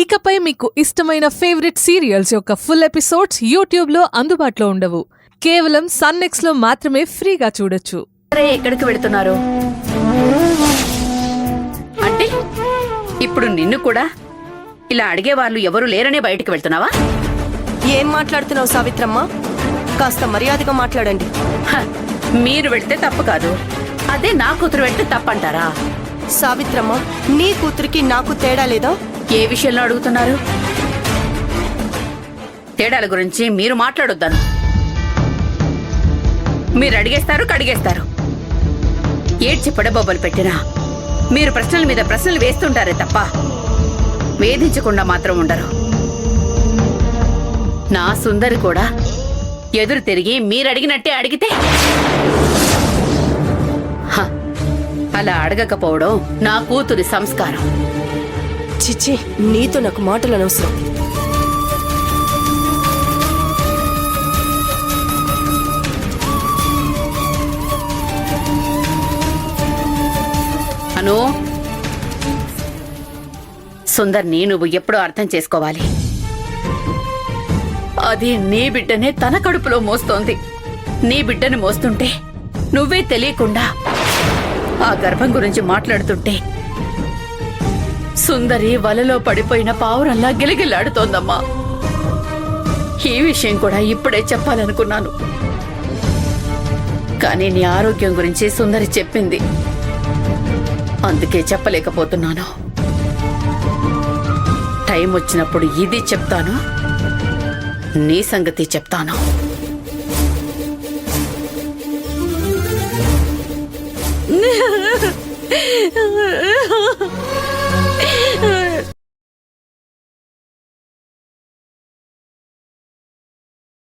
ఇకపై మీకు ఇష్టమైన ఫేవరెట్ సీరియల్స్ యొక్క ఫుల్ ఎపిసోడ్స్ యూట్యూబ్లో అందుబాటులో ఉండవు. కేవలం సన్నెక్స్లో మాత్రమే ఫ్రీగా చూడొచ్చు. ఎక్కడికి వెళుతున్నారు అంటే ఇప్పుడు నిన్ను కూడా ఇలా అడిగే వాళ్ళు ఎవరు లేరనే బయటికి వెళ్తున్నావా? ఏం మాట్లాడుతున్నావు సావిత్రమ్మ? కాస్త మర్యాదగా మాట్లాడండి. మీరు వెళ్తే తప్పు కాదు, అదే నా కూతురు వెళ్తే తప్పంటారా? సావిత్రమ్మ, నీ కూతురికి నాకు తేడా లేదా? ఏ విషయంలో అడుగుతున్నారు? తేడాల గురించి మీరు మాట్లాడొద్దాను. మీరు అడిగేస్తారు కడిగేస్తారు. ఏడ్చి పడబొబ్బలు పెట్టినా మీరు ప్రశ్నల మీద ప్రశ్నలు వేస్తుంటారే తప్ప వేధించకుండా మాత్రం ఉండరు. నా సుందరి కూడా ఎదురు తిరిగి మీరడిగినట్టే అడిగితే అలా అడగకపోవడం నా కూతురి సంస్కారం. చిచ్చి, నీతో నాకు మాటలు అనవసరం. అను, సుందర్ని నువ్వు ఎప్పుడూ అర్థం చేసుకోవాలి. అది నీ బిడ్డనే తన కడుపులో మోస్తోంది. నీ బిడ్డని మోస్తుంటే నువ్వే తెలియకుండా ఆ గర్భం గురించి మాట్లాడుతుంటే సుందరి వలలో పడిపోయిన పావురంలా గిలగిల్లాడుతోందమ్మా. ఈ విషయం కూడా ఇప్పుడే చెప్పాలనుకున్నాను, కానీ నీ ఆరోగ్యం గురించి సుందరి చెప్పింది, అందుకే చెప్పలేకపోతున్నాను. టైం వచ్చినప్పుడు ఇది చెప్తాను, నీ సంగతి చెప్తాను.